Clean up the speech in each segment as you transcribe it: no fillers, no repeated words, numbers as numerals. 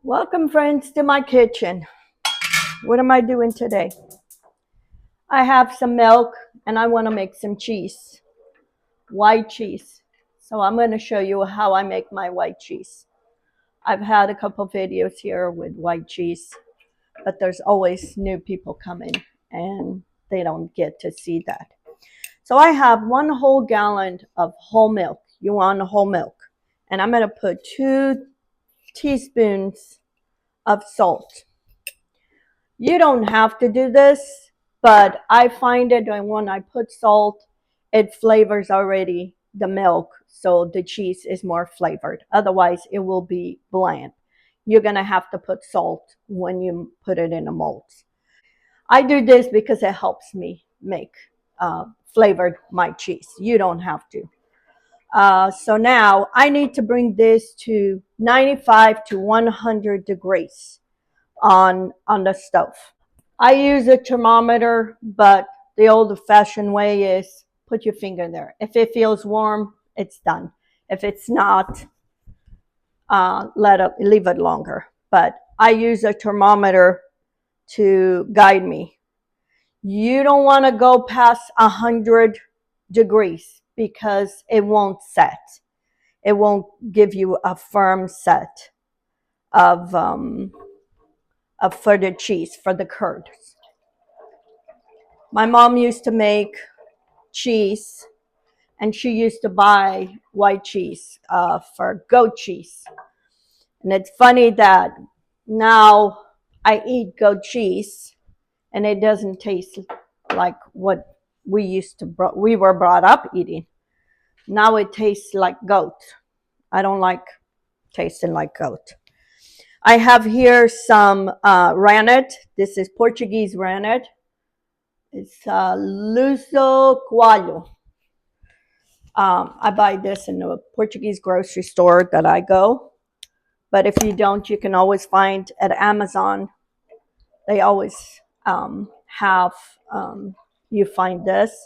Welcome, friends, to my kitchen. What am I doing today? I have some milk and I want to make some cheese, white cheese. So I'm going to show you how I make my white cheese. I've had a couple videos here with white cheese, but there's always new people coming and they don't get to see that. So I have 1 whole gallon of whole milk. You want whole milk. And I'm going to put 2 teaspoons of salt. You don't have to do this, but I find it when I put salt, it flavors already the milk, so the cheese is more flavored. Otherwise, it will be bland. You're going to have to put salt when you put it in a mold. I do this because it helps me make flavored my cheese. You don't have to. So now I need to bring this to 95 to 100 degrees on the stove. I use a thermometer, but the old-fashioned way is put your finger there. If it feels warm, it's done. If it's not, leave it longer. But I use a thermometer to guide me. You don't want to go past 100 degrees because it won't set. It won't give you a firm set of for the cheese, for the curds. My mom used to make cheese, and she used to buy white cheese for goat cheese. And it's funny that now I eat goat cheese, and it doesn't taste like what we were brought up eating. Now it tastes like goat. I don't like tasting like goat. I have here some rennet. This is Portuguese rennet. It's luso coalho. I buy this in a Portuguese grocery store that I go. But if you don't, you can always find at Amazon. They always have, you find this.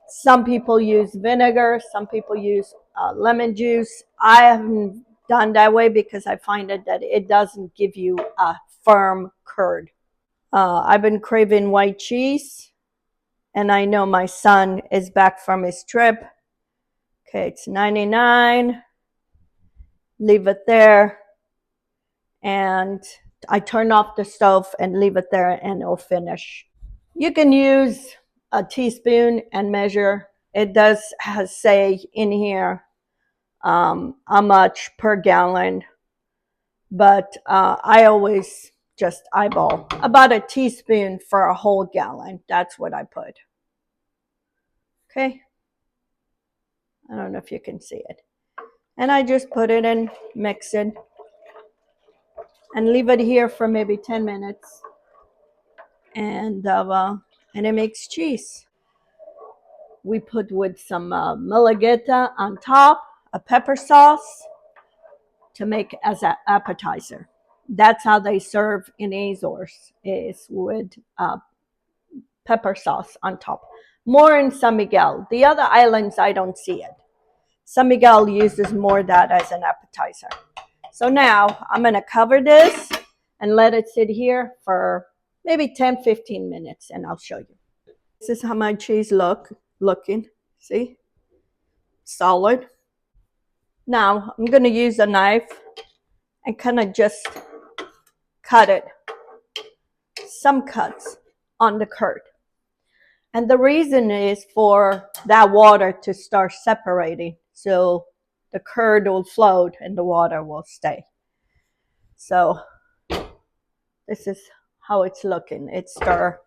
Some people use vinegar. Some people use lemon juice. I haven't done that way because I find that it doesn't give you a firm curd. I've been craving white cheese, and I know my son is back from his trip. Okay, it's 99. Leave it there, and I turn off the stove and leave it there, and it'll finish. You can use a teaspoon and measure. It does say in here how much per gallon, but I always just eyeball about a teaspoon for a whole gallon. That's what I put. Okay, I don't know if you can see it. And I just put it in, mix it, and leave it here for maybe 10 minutes. And it makes cheese. We put with some malagueta on top, a pepper sauce to make as an appetizer. That's how they serve in Azores, is with pepper sauce on top. More in San Miguel. The other islands, I don't see it. San Miguel uses more that as an appetizer. So now I'm going to cover this and let it sit here for maybe 10-15 minutes, and I'll show you. This is how my cheese looking. See? Solid. Now I'm going to use a knife and kind of just cut it. Some cuts on the curd. And the reason is for that water to start separating, so the curd will float and the water will stay. So this is how it's looking. It starts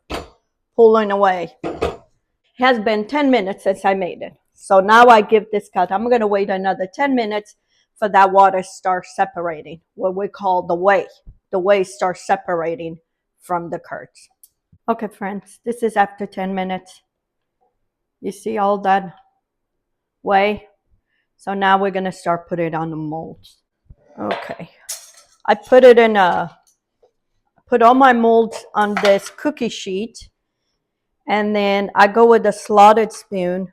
pulling away. It has been 10 minutes since I made it. So now I give this cut. I'm going to wait another 10 minutes for that water to start separating, what we call the whey. The whey starts separating from the curds. Okay, friends, this is after 10 minutes. You see all that whey? So now we're going to start putting it on the molds. Okay. I put all my molds on this cookie sheet, and then I go with a slotted spoon,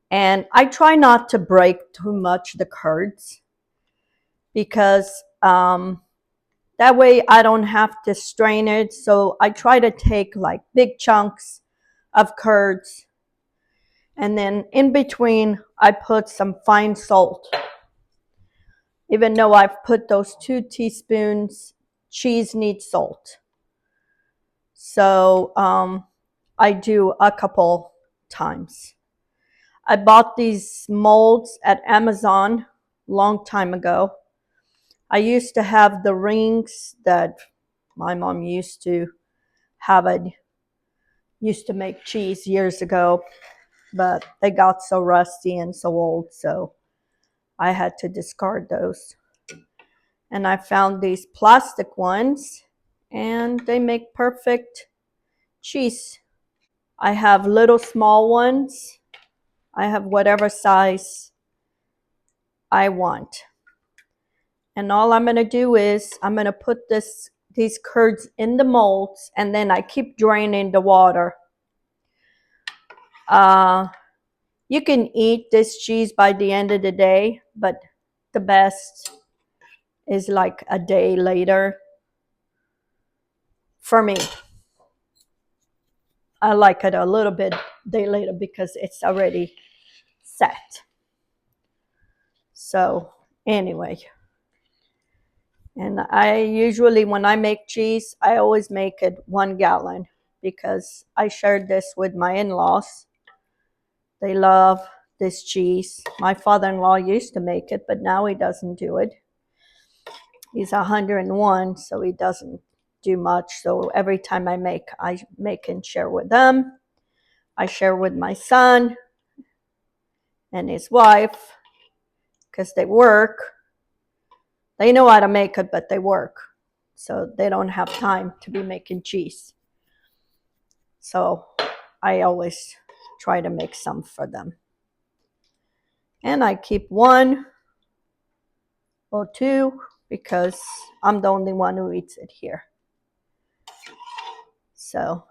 and I try not to break too much the curds because That way I don't have to strain it. So I try to take like big chunks of curds. And then in between, I put some fine salt. Even though I've put those 2 teaspoons, cheese needs salt. So I do a couple times. I bought these molds at Amazon a long time ago. I used to have the rings that my mom used to have. Used to make cheese years ago, but they got so rusty and so old, so I had to discard those. And I found these plastic ones, and they make perfect cheese. I have little small ones. I have whatever size I want. And all I'm going to do is I'm going to put these curds in the molds, and then I keep draining the water. You can eat this cheese by the end of the day, but the best is like a day later. For me, I like it a little bit day later because it's already set. So anyway, and I usually, when I make cheese, I always make it 1 gallon because I shared this with my in-laws. They love this cheese. My father-in-law used to make it, but now he doesn't do it. He's 101, so he doesn't do much. So every time I make and share with them. I share with my son and his wife because they work. They know how to make it, but they work. So they don't have time to be making cheese. So I always try to make some for them. And I keep 1 or 2 because I'm the only one who eats it here. So,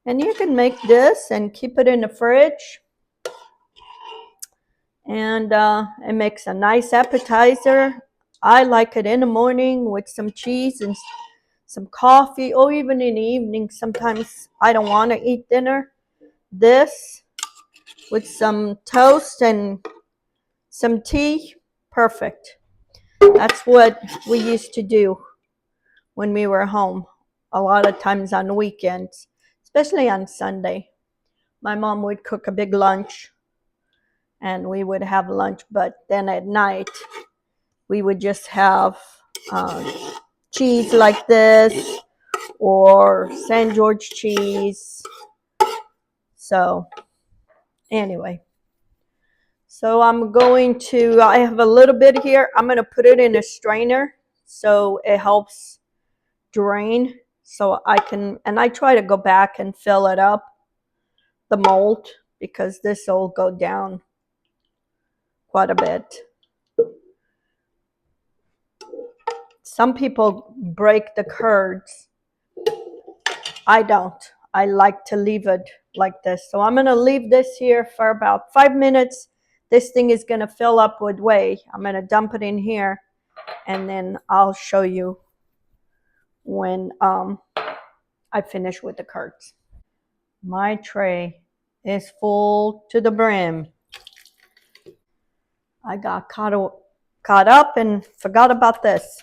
and you can make this and keep it in the fridge. And it makes a nice appetizer. I like it in the morning with some cheese and some coffee, or even in the evening. Sometimes I don't want to eat dinner. This with some toast and some tea, perfect. That's what we used to do when we were home. A lot of times on weekends, especially on Sunday. My mom would cook a big lunch and we would have lunch, but then at night we would just have cheese like this or San George cheese. So anyway, so I have a little bit here. I'm going to put it in a strainer so it helps drain. So I try to go back and fill it up, the mold, because this will go down quite a bit. Some people break the curds. I don't. I like to leave it like this. So I'm going to leave this here for about 5 minutes. This thing is going to fill up with whey. I'm going to dump it in here, and then I'll show you when I finish with the curds. My tray is full to the brim. I got caught up and forgot about this.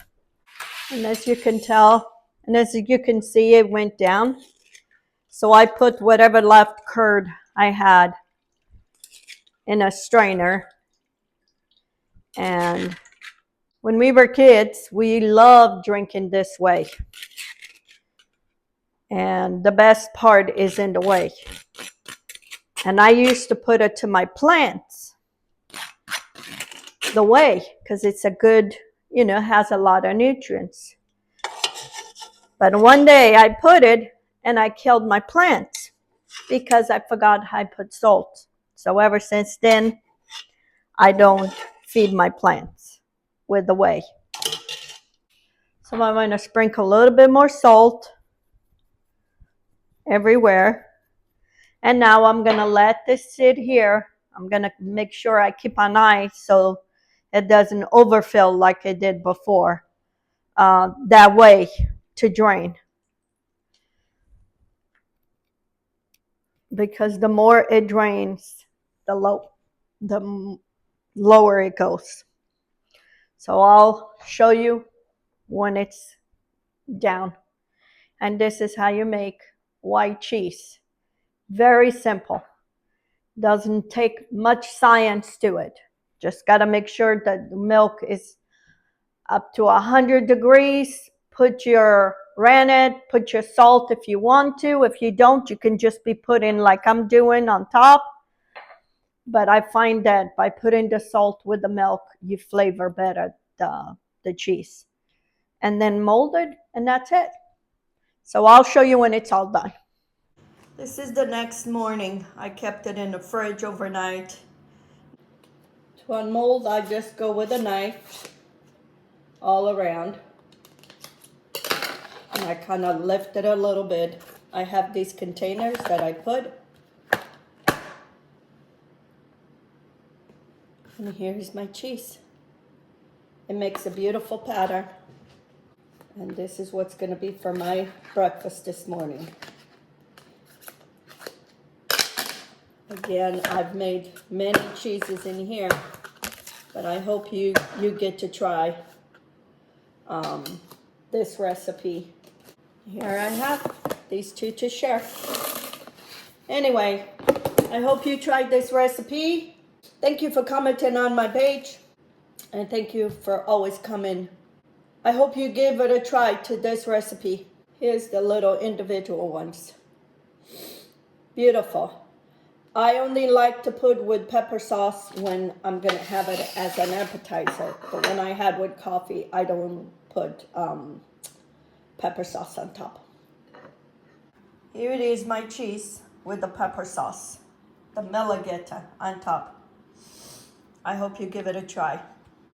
And as you can tell, and as you can see, it went down. So I put whatever left curd I had in a strainer. And when we were kids, we loved drinking this way. And the best part is in the whey. And I used to put it to my plants, the whey, because it's a good, has a lot of nutrients. But one day I put it and I killed my plants because I forgot I put salt. So ever since then, I don't feed my plants with the whey. So I'm going to sprinkle a little bit more salt everywhere. And now I'm going to let this sit here. I'm going to make sure I keep an eye so it doesn't overfill like it did before. that way to drain. Because the more it drains, the lower it goes. So I'll show you when it's down. And this is how you make white cheese. Very simple. Doesn't take much science to it. Just got to make sure that the milk is up to 100 degrees. Put your rennet, put your salt if you want to. If you don't, you can just be putting like I'm doing on top. But I find that by putting the salt with the milk, you flavor better the cheese. And then mold it, and that's it. So I'll show you when it's all done. This is the next morning. I kept it in the fridge overnight. To unmold, I just go with a knife all around. And I kind of lift it a little bit. I have these containers that I put. And here's my cheese. It makes a beautiful pattern. And this is what's going to be for my breakfast this morning. Again, I've made many cheeses in here, but I hope you get to try this recipe. Here I have these two to share. Anyway, I hope you tried this recipe. Thank you for commenting on my page, and thank you for always coming. I hope you give it a try to this recipe. Here's the little individual ones. Beautiful. I only like to put with pepper sauce when I'm going to have it as an appetizer. But when I had with coffee, I don't put pepper sauce on top. Here it is, my cheese with the pepper sauce. The malagueta on top. I hope you give it a try.